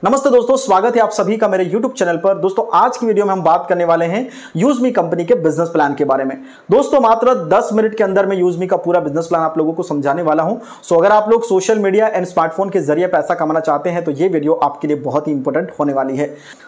नमस्ते दोस्तों, स्वागत है आप सभी का मेरे YouTube चैनल पर। दोस्तों आज की वीडियो में हम बात करने वाले हैं यूजमी कंपनी के बिजनेस प्लान के बारे में। दोस्तों मात्र 10 मिनट के अंदर मैं यूजमी का पूरा बिजनेस प्लान आप लोगों को समझाने वाला हूं। सो अगर आप लोग सोशल मीडिया एंड स्मार्टफोन के जरिए पैसा कमाना चाहते हैं तो ये वीडियो आपके लिए बहुत ही इंपॉर्टेंट होने वाली है।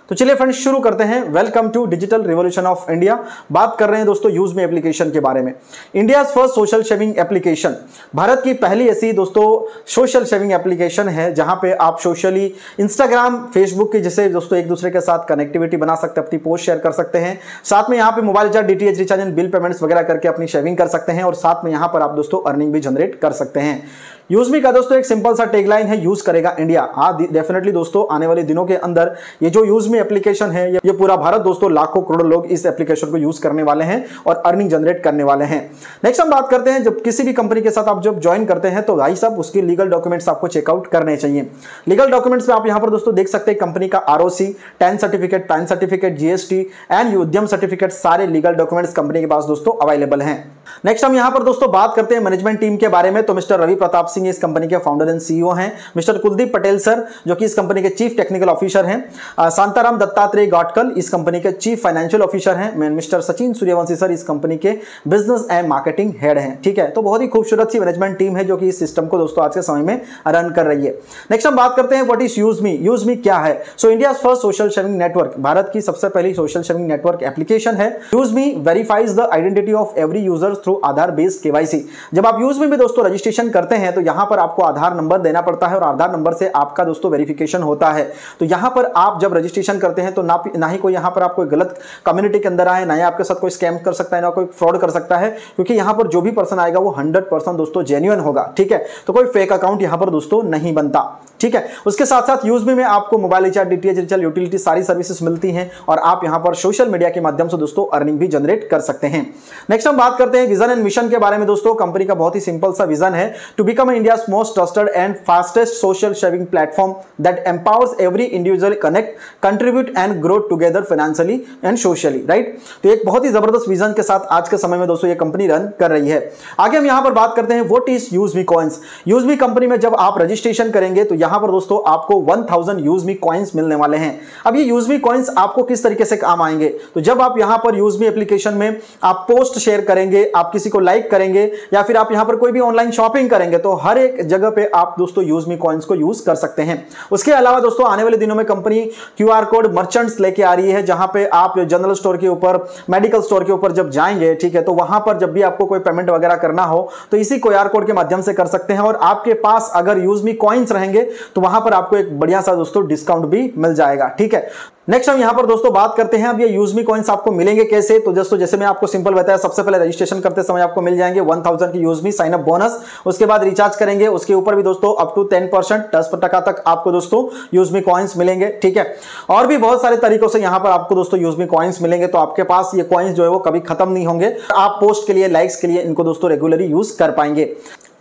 तो चलिए फ्रेंड्स शुरू करते हैं। Welcome to digital revolution of India. बात कर रहे हैं दोस्तों यूजमी एप्लीकेशन के बारे में। India first social sharing application, Bharat की पहली ऐसी दोस्तों सोशल शेयरिंग एप्लीकेशन है जहां पे आप सोशली इंस्टाग्राम फेसबुक के जैसे दोस्तों एक दूसरे के साथ कनेक्टिविटी बना सकते हैं, अपनी पोस्ट शेयर कर सकते हैं। साथ में यहाँ पे mobile recharge, DTH recharge and bill payments वगैरह करके अपनी शेयरिंग कर सकते हैं और साथ में यहाँ पर आप दोस्तों अर्निंग भी जनरेट कर सकते हैं। यूजमी का दोस्तों एक सिंपल सा टैगलाइन है, यूज करेगा इंडिया। डेफिनेटली दोस्तों आने वाले दिनों के अंदर ये जो यूजमी एप्लीकेशन है ये पूरा भारत दोस्तों लाखों करोड़ लोग इस एप्लीकेशन को यूज करने वाले हैं और अर्निंग जनरेट करने वाले हैं। नेक्स्ट हम बात करते हैं, जब किसी भी कंपनी के साथ आप जब ज्वाइन करते हैं तो भाई साहब उसके लीगल डॉक्यूमेंट्स आपको चेकआउट करने चाहिए। लीगल डॉक्यूमेंट्स में आप यहाँ पर दोस्तों देख सकते हैं कंपनी का ROC, tan certificate, pan certificate, GST and उद्यम सर्टिफिकेट, सारे लीगल डॉक्यूमेंट्स कंपनी के पास दोस्तों अवेलेबल हैं। नेक्स्ट हम यहाँ पर दोस्तों बात करते हैं मैनेजमेंट टीम के बारे में। तो मिस्टर रवि प्रताप सिंह इस कंपनी के फाउंडर एंड सीईओ हैं। मिस्टर कुलदीप पटेल सर जो कि इस कंपनी के चीफ टेक्निकल ऑफिसर हैं। शांताराम दत्तात्रेय गाटकल इस कंपनी के चीफ फाइनेंशियल ऑफिसर हैं। मिस्टर सचिन सूर्यवंशी सर इस कंपनी के बिजनेस एंड मार्केटिंग हेड हैं। ठीक है, तो बहुत ही खूबसूरत सी मैनेजमेंट टीम है जो कि इस सिस्टम को दोस्तों आज के समय में रन कर रही है। नेक्स्ट हम बात करते हैं व्हाट इज यूजमी। यूजमी क्या है? So India first social sharing network, भारत की सबसे पहली सोशल शेयरिंग नेटवर्क एप्लीकेशन है। UseMe verifies the identity of every user through Aadhaar based KYC. जब आप यूजमी में दोस्तों रजिस्ट्रेशन करते हैं तो यहां पर आपको आधार नंबर देना पड़ता है और आधार नंबर से आपका दोस्तों वेरिफिकेशन होता है। तो यहां पर आप जब रजिस्ट्रेशन करते हैं तो ना ही कोई यहां पर आप कोई गलत कम्युनिटी के अंदर आए, ना ही आपके साथ कोई स्कैम कर सकता है, ना कोई फ्रॉड कर सकता है, क्योंकि यहां पर जो भी पर्सन आएगा वो 100% दोस्तों जेन्युइन होगा। ठीक है, तो कोई फेक अकाउंट यहां पर दोस्तों नहीं बनता। ठीक है, उसके साथ साथ यूजमी में आपको mobile recharge, DTH recharge, utility सारी सर्विसेज मिलती हैं और आप यहां पर सोशल मीडिया के माध्यम से दोस्तों अर्निंग भी जनरेट कर सकते हैं। नेक्स्ट हम बात करते हैं विजन एंड मिशन के बारे में। दोस्तों कंपनी का बहुत ही सिंपल सा विजन है, to become India's most trusted and fastest social sharing platform that empowers every individual connect, contribute and grow together financially and socially. Right, तो एक बहुत ही जबरदस्त विजन के साथ आज के समय में दोस्तों ये कंपनी रन कर रही है। आगे हम यहां पर बात करते हैं व्हाट इज यूजमी कॉइंस। यूजमी कंपनी में जब आप रजिस्ट्रेशन करेंगे तो यहां पर दोस्तों आपको 1000 यूजमी कॉइंस मिलने वाले हैं। अब ये यूजमी कॉइंस आपको किस तरीके से काम आएंगे? तो जब आप यहां पर यूजमी एप्लीकेशन में आप पोस्ट शेयर करेंगे, आप किसी को लाइक करेंगे या फिर आप यहां पर कोई भी ऑनलाइन शॉपिंग करेंगे तो हर एक जगह पे आप दोस्तों यूजमी कॉइंस को यूज कर सकते हैं। उसके अलावा दोस्तों आने वाले दिनों में कंपनी क्यूआर कोड मर्चेंट्स लेके आ रही है, जहां पे आप जनरल स्टोर के ऊपर, मेडिकल स्टोर के ऊपर जब जाएंगे, ठीक है, तो वहां पर जब भी आपको कोई पेमेंट वगैरह करना हो तो इसी क्यूआर कोड के माध्यम से कर सकते हैं और आपके पास अगर यूजमी कॉइंस रहेंगे तो वहां पर आपको एक बढ़िया सा दोस्तों डिस्काउंट भी मिल जाएगा। ठीक है, नेक्स्ट हम यहां पर दोस्तों बात करते हैं अब ये यूजमी कॉइंस आपको मिलेंगे कैसे। तो दोस्तों जैसे मैं आपको सिंपल बताया, सबसे पहले रजिस्ट्रेशन करते समय आपको मिल जाएंगे 1000 की यूजमी साइन अप बोनस। उसके बाद रिचार्ज करेंगे, उसके ऊपर भी दोस्तों अप टू 10% तक आपको दोस्तों यूजमी कॉइंस मिलेंगे। ठीक है, और भी बहुत सारे तरीकों से यहां पर आपको दोस्तों यूजमी कॉइंस मिलेंगे। तो आपके पास ये कॉइंस जो है वो कभी खत्म नहीं होंगे। आप पोस्ट के लिए, लाइक्स के लिए इनको दोस्तों रेगुलरली यूज कर पाएंगे।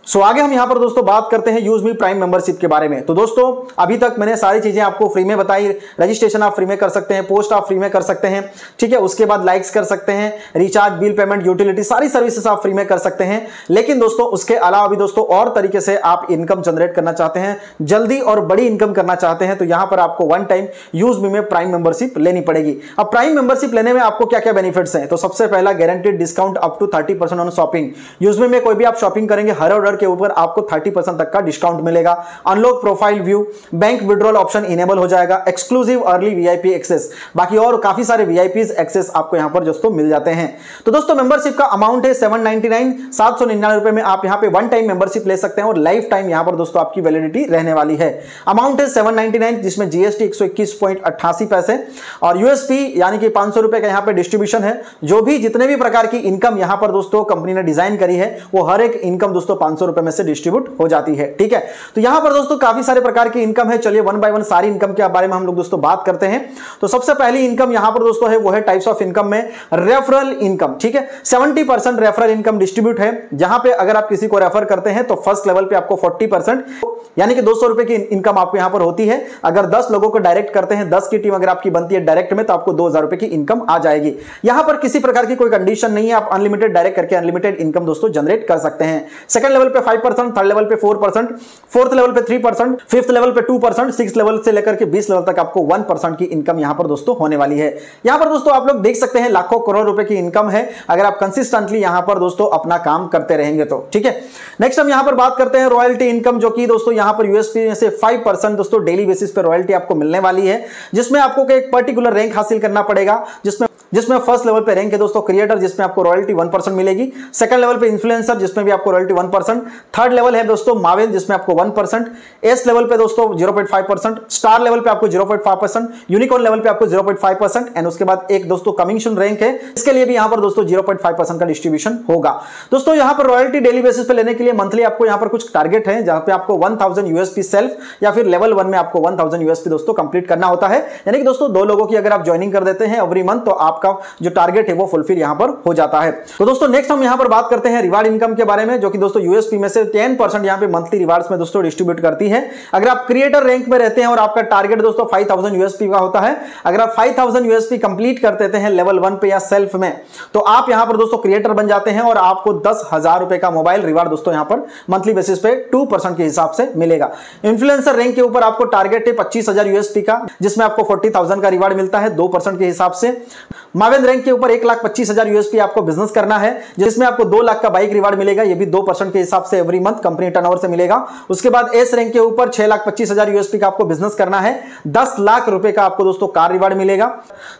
सो आगे हम यहां पर दोस्तों बात करते हैं यूजमी प्राइम मेंबरशिप के बारे में। तो दोस्तों अभी तक मैंने सारी चीजें आपको फ्री में बताई। रजिस्ट्रेशन आप फ्री में कर सकते हैं, पोस्ट आप फ्री में कर सकते हैं, ठीक है, उसके बाद लाइक्स कर सकते हैं, रिचार्ज, बिल पेमेंट, यूटिलिटी सारी सर्विसेज आप फ्री में कर सकते हैं। लेकिन दोस्तों उसके अलावा भी दोस्तों और तरीके से आप इनकम जनरेट करना चाहते हैं, जल्दी और बड़ी इनकम करना चाहते हैं, तो यहां पर आपको वन टाइम यूजमी में प्राइम मेंबरशिप लेनी पड़ेगी। अब प्राइम मेंबरशिप लेने में आपको क्या क्या बेनिफिट्स हैं? तो सबसे पहला guaranteed discount up to 30% on shopping. UseMe में कोई भी आप शॉपिंग करेंगे हर ऑर्डर के ऊपर आपको 30% तक का डिस्काउंट मिलेगा। Unlock profile view, bank withdrawal option enable हो जाएगा, एक्सक्लूसिव अर्ली वीआईपी एक्सेस, बाकी और काफी सारे वीआईपीज एक्सेस आपको यहां पर दोस्तों मिल जाते हैं। तो दोस्तों मेंबरशिप का अमाउंट है 799 रुपए में आप यहां पे वन टाइम मेंबरशिप ले सकते हैं और लाइफ टाइम यहां पर दोस्तों आपकी वैलिडिटी रहने वाली है। अमाउंट है 799 जिसमें जीएसटी 121.88 पैसे और यूएसपी यानी कि 500 रुपए का यहां पे डिस्ट्रीब्यूशन है। जो भी जितने भी प्रकार की इनकम यहां पर दोस्तों कंपनी ने डिजाइन करी है वो हर एक इनकम दोस्तों 500 रुपए में से डिस्ट्रीब्यूट हो जाती है। ठीक है, तो यहां पर दोस्तों काफी सारे प्रकार की इनकम है। चलिए वन बाय वन सारी इनकम के बारे में हम लोग दोस्तों बात करते हैं। तो सबसे पहली इनकम यहां पर दोस्तों है वो है टाइप्स ऑफ इनकम में रेफरल इनकम। ठीक है, 70% रेफरल इनकम डिस्ट्रीब्यूट है, जहां पे अगर आप किसी को रेफर करते हैं तो फर्स्ट लेवल पे आपको 40% यानी कि 200 रुपए की इनकम आपको यहां पर होती है। अगर 10 लोगों को डायरेक्ट करते हैं, 10 की टीम अगर आपकी बनती है डायरेक्ट में, तो आपको 2000 रुपए की इनकम आ जाएगी। यहां पर किसी प्रकार की कोई कंडीशन नहीं है, आप अनलिमिटेड डायरेक्ट करके अनलिमिटेड इनकम दोस्तों जनरेट कर सकते हैं। सेकंड लेवल पे 5%, थर्ड लेवल पे 4%, फोर्थ लेवल पे 3%, फिफ्थ लेवल पे 2%, सिक्स लेवल से लेकर के 20 लेवल तक आपको 1% की इनकम यहां पर दोस्तों होने वाली है। यहां पर दोस्तों आप लोग देख सकते हैं लाखों करोड़ रुपए की इनकम है अगर आप कंसिस्टेंटली यहां पर दोस्तों अपना काम करते रहेंगे तो। ठीक है, नेक्स्ट हम यहां पर बात करते हैं रॉयल्टी इनकम, जो कि दोस्तों यहां पर यूएसपी में से 5% दोस्तों डेली बेसिस पे रॉयल्टी आपको मिलने वाली है, जिसमें आपको एक पर्टिकुलर रैंक हासिल करना पड़ेगा, जिसमें फर्स्ट लेवल पे रैंक है दोस्तों क्रिएटर, जिसमें आपको रॉयल्टी 1% मिलेगी। सेकंड लेवल पे इन्फ्लुएंसर, जिसमें भी आपको रॉयल्टी 1%। थर्ड लेवल है दोस्तों मावेन, जिसमें आपको 1%। एस लेवल पे दोस्तों 0.5%। स्टार लेवल पे आपको 0.5%। यूनिकॉर्न लेवल पे आपको 0.5%। एंड उसके बाद एक दोस्तों कमिंग सून रैंक है, इसके लिए भी यहां पर दोस्तों 0.5% का डिस्ट्रीब्यूशन होगा। दोस्तों यहां पर रॉयल्टी डेली बेसिस पे लेने के लिए मंथली आपको यहां पर कुछ टारगेट है, जहां पे आपको 1000 यूएसपी सेल्फ या फिर लेवल 1 में आपको 1000 यूएसपी दोस्तों कंप्लीट करना होता है। यानी कि दोस्तों 2 लोगों की अगर आप ज्वाइनिंग कर देते हैं एवरी मंथ, तो आपका जो टारगेट है वो फुलफिल यहां पर हो जाता है। तो दोस्तों नेक्स्ट हम यहां पर बात करते हैं रिवार्ड इनकम के बारे में, जो कि दोस्तों यूएसपी में से 10% यहां पे मंथली रिवार्ड्स में दोस्तों डिस्ट्रीब्यूट करती है। अगर आप क्रिएटर रैंक में रहते हैं और आपका टारगेट दोस्तों 5000 यूएसपी का होता है, अगर आप 5000 यूएसपी कंप्लीट कर देते हैं लेवल 1 पे या सेल्फ में, तो आप यहां पर दोस्तों क्रिएटर बन जाते हैं और आपको 10,000 रुपए का मोबाइल रिवार्ड दोस्तों यहां पर मंथली बेसिस पे 2% के हिसाब से मिलेगा। इन्फ्लुएंसर रैंक के ऊपर आपको टारगेट है 25,000 यूएसपी का, जिसमें आपको 40,000 का रिवार्ड मिलता है 2% के हिसाब से। मावेन रैंक के ऊपर 1,25,000 यूएसपी आपको बिजनेस करना है, जिसमें आपको 2 लाख का बाइक रिवार्ड मिलेगा, ये भी 2% के हिसाब से एवरी मंथ कंपनी टर्नओवर से मिलेगा। उसके बाद एस रैंक के ऊपर 6,25,000 यूएसपी का आपको बिजनेस करना है, 10 लाख रुपए का आपको दोस्तों कार रिवार्ड मिलेगा।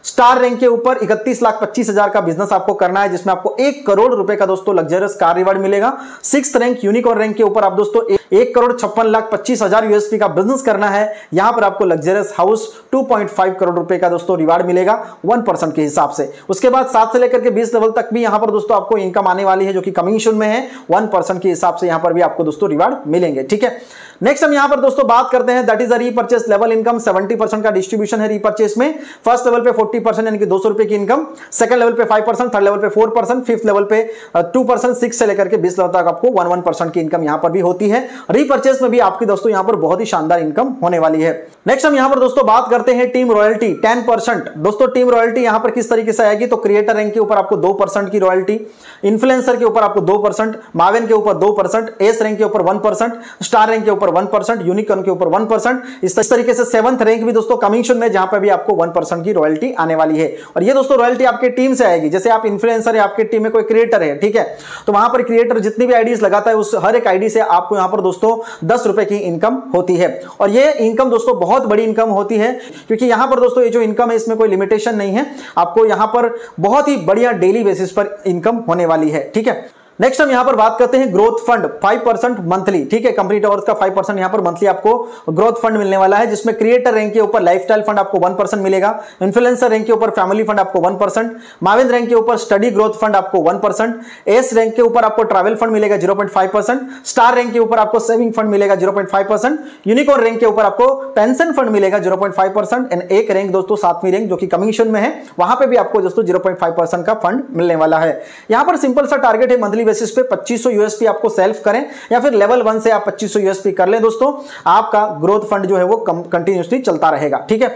स्टार रैंक के ऊपर 31,25,000 का बिजनेस आपको करना है, जिसमें आपको 1 करोड़ रुपए का दोस्तों लग्जरियस कार रिवार्ड मिलेगा। सिक्स्थ रैंक यूनिकॉर्न रैंक के ऊपर आप दोस्तों 1,56,25,000 यूएसपी का बिजनेस करना है, यहां पर आपको लग्जरियस हाउस 2.5 करोड़ रुपए का दोस्तों रिवार्ड मिलेगा 1% के हिसाब से। उसके बाद 7 से लेकर के 20 लेवल तक भी यहां पर दोस्तों आपको इनकम आने वाली है, जो कि कमिंग सून में है, 1% के हिसाब से यहां पर भी आपको दोस्तों रिवार्ड मिलेंगे। ठीक है, नेक्स्ट हम यहां पर दोस्तों बात करते हैं that is repurchase level income. 70% का डिस्ट्रीब्यूशन है रीपर्चेस में। फर्स्ट लेवल पे 40% यानी कि 200 रुपए की इनकम, सेकंड लेवल पे 5%, थर्ड लेवल पे 4%, फिफ्थ लेवल पे 2%, 6 से लेकर के 20 लेवल तक आपको 1% की इनकम यहां पर भी होती है। रीपर्चेस में भी आपकी दोस्तों यहां पर बहुत ही शानदार इनकम होने वाली है। नेक्स्ट हम यहां पर दोस्तों बात करते हैं टीम रॉयल्टी 10%। दोस्तों टीम रॉयल्टी यहां पर किस तरीके से आएगी, तो क्रिएटर रैंक के ऊपर आपको 2% की रॉयल्टी, इन्फ्लुएंसर के ऊपर आपको 2%, मावेन के ऊपर 2%, एस रैंक के ऊपर 1%, स्टार रैंक के ऊपर 1%, यूनिकॉर्न के ऊपर 1%। इस तरीके से 7th रैंक भी दोस्तों कमिंग सून में, जहां पर भी आपको 1% की रॉयल्टी आने वाली है। और ये दोस्तों रॉयल्टी आपके टीम से आएगी। जैसे आप इन्फ्लुएंसर है, आपके टीम में कोई क्रिएटर है, ठीक है, तो वहां पर क्रिएटर जितनी भी आईडीज लगाता है, उस हर एक आईडी से आपको यहां पर दोस्तों 10 रुपए की इनकम होती है। और ये इनकम दोस्तों बहुत बड़ी इनकम होती है, क्योंकि यहां पर दोस्तों ये जो इनकम है इसमें कोई लिमिटेशन नहीं है, आपको यहां पर बहुत ही बढ़िया डेली बेसिस पर इनकम होने वाली है। ठीक है, नेक्स्ट हम यहां पर बात करते हैं ग्रोथ फंड 5% मंथली। ठीक है, कंपनी टॉवर्स का 5% यहां पर मंथली आपको ग्रोथ फंड मिलने वाला है, जिसमें क्रिएटर रैंक के ऊपर लाइफस्टाइल फंड आपको 1% मिलेगा, इन्फ्लुएंसर रैंक के ऊपर फैमिली फंड आपको 1%, मावेन रैंक के ऊपर स्टडी ग्रोथ फंड आपको 1%, एस रैंक के ऊपर आपको ट्रैवल फंड मिलेगा 0.5%, स्टार रैंक के ऊपर आपको सेविंग फंड मिलेगा 0.5%, यूनिकॉर्न रैंक के ऊपर आपको पेंशन फंड मिलेगा 0.5%, एंड एक रैंक दोस्तों 7वीं रैंक जो कि कमिंग सून में है, वहां पे भी आपको दोस्तों 0.5% का फंड मिलने वाला है। यहां पर सिंपल सा टारगेट है मंथली बेसिस पे 2500 यूएसपी आपको सेल्फ करें, या फिर लेवल 1 से आप 2500 यूएसपी कर लें दोस्तों, आपका ग्रोथ फंड जो है वो कंटिन्यूअसली चलता रहेगा। ठीक है,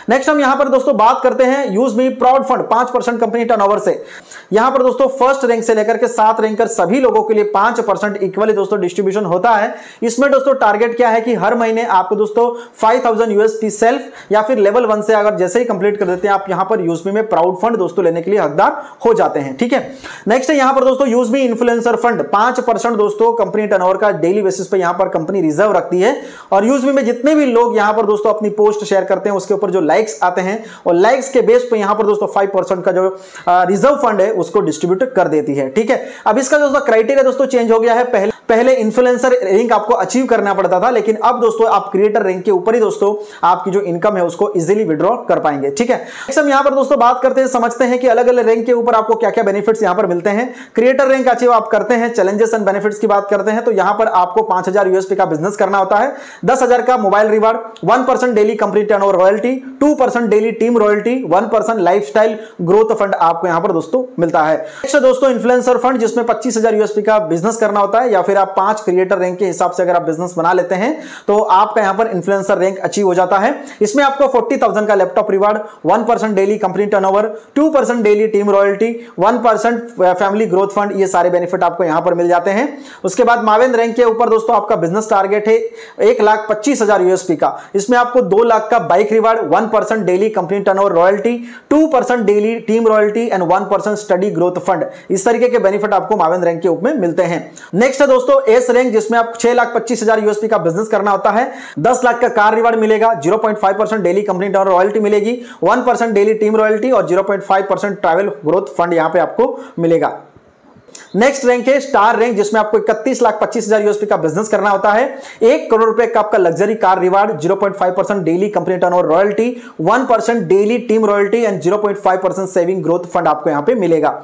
नेक्स्ट हम यहां पर दोस्तों बात करते हैं use me proud fund 5% company turnover से। यहां पर दोस्तों फर्स्ट रैंक से लेकर के 7 रैंकर सभी लोगों के लिए 5% इक्वली दोस्तों डिस्ट्रीब्यूशन होता है। इसमें दोस्तों टारगेट क्या है कि हर महीने आपको दोस्तों 5000 यूएसपी सेल्फ या फिर लेवल 1 से अगर जैसे ही कंप्लीट कर देते हैं, आप यहां पर यूज मी में प्राउड फंड दोस्तों लेने के लिए हकदार हो जाते हैं। ठीक है, नेक्स्ट है यहां पर दोस्तों यूज मी इन्फ्लुएंसर फंड 5% दोस्तों कंपनी टर्नओवर का डेली बेसिस पे यहां पर कंपनी रिजर्व रखती है। और यूज मी में जितने भी लोग यहां पर दोस्तों अपनी पोस्ट शेयर करते हैं, उसके ऊपर जो लाइक्स आते हैं, और लाइक्स के बेस पे यहां पर दोस्तों 5% का जो रिजर्व फंड है उसको डिस्ट्रीब्यूट कर देती है। ठीक है, अब इसका दोस्तों क्राइटेरिया दोस्तों चेंज हो गया है। पहले इन्फ्लुएंसर रैंक आपको अचीव करना पड़ता था, लेकिन अब दोस्तों आप क्रिएटर रैंक के ऊपर ही दोस्तों आपकी जो इनकम है उसको इजीली विड्रॉ कर पाएंगे। ठीक है, हम यहां पर दोस्तों बात करते हैं, समझते हैं कि अलग अलग रैंक के ऊपर आपको क्या क्या बेनिफिट्स यहां पर मिलते हैं। क्रिएटर रैंक अचीव आप करते हैं, चैलेंजेस एंड बेनिफिट्स की बात करते हैं, तो यहां पर आपको 5000 यूएसपी का बिजनेस करना होता है, 10,000 का mobile reward, 1% daily company turnover royalty, 2% daily team royalty, 1% lifestyle growth fund आपको यहां पर दोस्तों मिलता है। नेक्स्ट दोस्तों इन्फ्लुएंसर फंड, जिसमें 25,000 यूएसपी का बिजनेस करना होता है, या फिर आप 5 क्रिएटर रैंक के हिसाब से अगर आप बिजनेस बना लेते हैं तो आपका यहां पर इन्फ्लुएंसर रैंक अचीव हो जाता है। इसमें आपको 40,000 का laptop reward, 1% daily company turnover, 2% daily team royalty, 1% family growth fund, ये सारे बेनिफिट आपको यहां पर मिल जाते हैं। उसके बाद मावेन रैंक के ऊपर दोस्तों आपका बिजनेस टारगेट है 1,25,000 यूएसपी का। इसमें आपको 2 लाख का bike reward, 1% daily company turnover royalty, 2% daily team royalty and 1% study growth fund, इस तरीके के बेनिफिट आपको मावेन रैंक के ऊपर में मिलते हैं। नेक्स्ट है दोस्तों एस रैंक, जिसमें आप 6,25,000 यूएसपी का बिजनेस करना होता है। 10 लाख का कार रिवार्ड मिलेगा, 0.5% डेली कंपनी टर्नओवर रॉयल्टी मिलेगी, 1% डेली टीम रॉयल्टी और 0.5% ट्रैवल ग्रोथ फंड यहां पे आपको मिलेगा। नेक्स्ट रैंक है स्टार रैंक, जिसमें आपको 31,25,000 यूएसपी का बिजनेस करना होता है। 1 करोड़ रुपए का आपका luxury car reward, 0.5% daily company turnover royalty, 1% daily team royalty and 0.5% saving growth fund आपको यहां पे मिलेगा।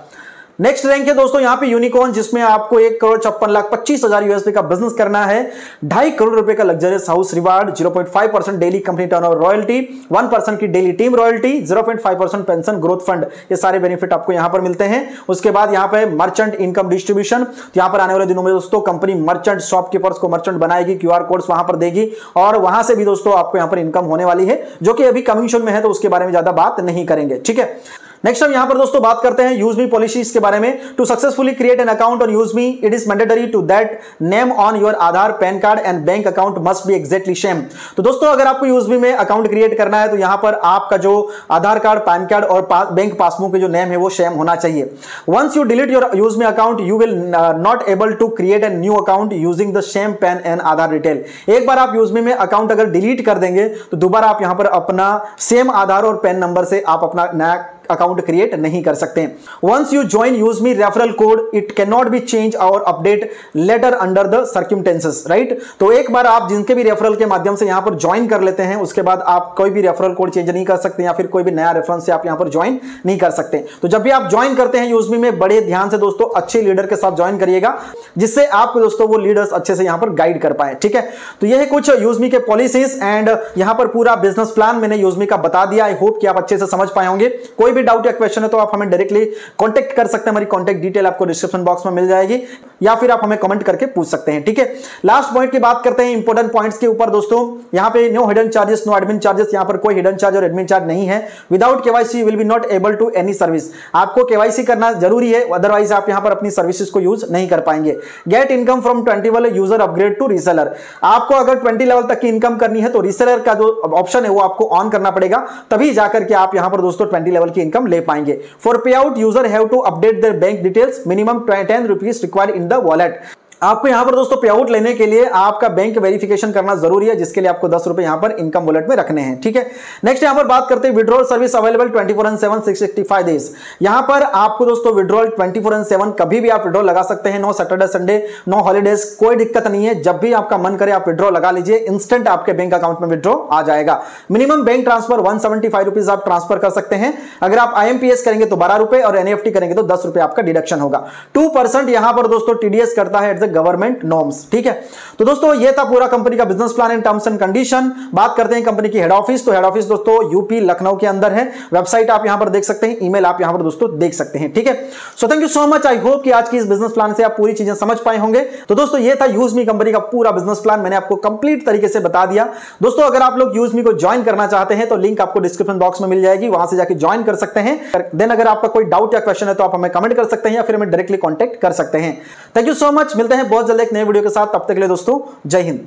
नेक्स्ट रैंक है दोस्तों यहां पे यूनिकॉर्न, जिसमें आपको 1,56,25,000 यूएसपी का बिजनेस करना है। 2.5 करोड़ रुपए का luxurious house reward, 0.5% daily company turnover royalty, 1% की daily team royalty, 0.5% pension growth fund, ये सारे बेनिफिट आपको यहां पर मिलते हैं। उसके बाद यहां पे मर्चेंट इनकम डिस्ट्रीब्यूशन, तो यहां पर आने वाले दिनों में दोस्तों कंपनी मर्चेंट शॉपकीपर्स को मर्चेंट बनाएगी, क्यूआर कोड्स वहां पर देगी और वहां से भी दोस्तों आपको यहां पर इनकम होने वाली है, जो कि अभी कमीशन में है तो उसके बारे में ज्यादा बात नहीं करेंगे, ठीक है। नेक्स्ट हम यहां पर दोस्तों बात करते हैं यूजमी पॉलिसीज के बारे में। To successfully create an account on UseMe, it is mandatory to that name on your Aadhaar, PAN card and bank account must be exactly same. तो दोस्तों अगर आपको यूजमी में अकाउंट क्रिएट करना है तो यहां पर आपका जो आधार कार्ड, पैन कार्ड और बैंक पासबुक के जो नेम है वो सेम होना चाहिए। Once you delete your UseMe account you will not able to create a new account using the same PAN and Aadhaar detail. एक बार आप यूजमी में अकाउंट अगर डिलीट कर देंगे तो दोबारा आप यहां पर अपना सेम आधार और पैन नंबर से आप अपना नया अकाउंट क्रिएट नहीं कर सकते। Once you join UseMe referral code it can not be change और update later under the circumstances, right. तो एक बार आप जिनके भी रेफरल के माध्यम से यहां पर ज्वाइन कर लेते हैं उसके बाद आप कोई भी रेफरल कोड चेंज नहीं कर सकते या फिर कोई भी नया रेफरेंस से आप यहां पर ज्वाइन नहीं कर सकते। तो जब भी आप ज्वाइन करते हैं यूजमी में बड़े ध्यान से दोस्तों अच्छे लीडर के साथ ज्वाइन करिएगा, जिससे आपको दोस्तों वो लीडर्स अच्छे से यहां पर गाइड कर पाए, ठीक है। तो यह है कुछ यूजमी के पॉलिसीज एंड यहां पर पूरा बिजनेस प्लान मैंने यूजमी का बता दिया। आई होप कि आप अच्छे से समझ पाए होंगे। कोई भी डाउट या क्वेश्चन है तो आप हमें डायरेक्टली कांटेक्ट कर सकते हैं, हमारी कांटेक्ट डिटेल आपको डिस्क्रिप्शन बॉक्स में मिल जाएगी या फिर आप हमें कमेंट करके पूछ सकते हैं, ठीक है। लास्ट पॉइंट की बात करते हैं इंपॉर्टेंट पॉइंट्स के ऊपर दोस्तों। यहां पे no hidden charges, no admin charges, यहां पर कोई हिडन चार्ज और एडमिन चार्ज नहीं है। Without KYC will be not able to any service, आपको केवाईसी करना जरूरी है, अदरवाइज आप यहां पर अपनी सर्विसेज को यूज नहीं कर पाएंगे। Get income from 20 level user upgrade to reseller, आपको अगर 20 लेवल तक की इनकम करनी है तो रीसेलर का जो ऑप्शन है वो आपको ऑन करना पड़ेगा, तभी जाकर के आप यहां पर दोस्तों 20 लेवल की इनकम ले पाएंगे। For payout user have to update their bank details, minimum 10 rupees required in the wallet. आपको यहां पर दोस्तों पे आउट लेने के लिए आपका बैंक वेरिफिकेशन करना जरूरी है, जिसके लिए आपको 10 रुपए यहां पर इनकम वॉलेट में रखने हैं, ठीक है। नेक्स्ट यहां पर बात करते हैं विड्रॉल सर्विस अवेलेबल 24/7 665 डेज। यहां पर आपको दोस्तों विड्रॉल 24/7 कभी भी आप विड्रॉल लगा सकते हैं, no Saturday Sunday, no holidays, कोई दिक्कत नहीं है। जब भी आपका मन करे आप विड्रॉल लगा लीजिए, इंस्टेंट आपके बैंक अकाउंट में विड्रॉ आ जाएगा। मिनिमम बैंक ट्रांसफर 175 रुपीज आप ट्रांसफर कर सकते हैं। अगर आप IMPS करेंगे तो 12 रुपए और NEFT करेंगे तो 10 रुपए आपका डिडक्शन होगा। 2% यहां पर दोस्तों TDS करता है एट द गवर्नमेंट नॉर्म, ठीक है। तो दोस्तों ये था पूरा कंपनी का business plan and terms and condition. बात करते हैं कंपनी की हेड ऑफिस, तो हेड ऑफिस दोस्तों यूपी लखनऊ के अंदर है। वेबसाइट आप यहां पर देख सकते हैं, ईमेल आप यहां पर दोस्तों देख सकते हैं, ठीक है। So thank you so much. I hope कि आज की इस बिजनेस प्लान से आप पूरी चीजें समझ पाए होंगे। तो दोस्तों ये था यूजमी कंपनी का पूरा बिजनेस प्लान, मैंने आपको कंप्लीट तरीके से बता दिया। दोस्तों अगर आप लोग यूजमी को ज्वाइन करना चाहते हैं तो लिंक आपको डिस्क्रिप्शन बॉक्स में मिल जाएगी, वहां से जाकर ज्वाइन कर सकते हैं। देन अगर आपका कोई डाउट या क्वेश्चन है तो आप हमें कमेंट कर सकते हैं या फिर हमें डायरेक्टली कॉन्टैक्ट कर सकते हैं। थैंक यू सो मच, मिलते हैं बहुत जल्द एक नए वीडियो के साथ, तब तक के लिए दोस्तों जय हिंद।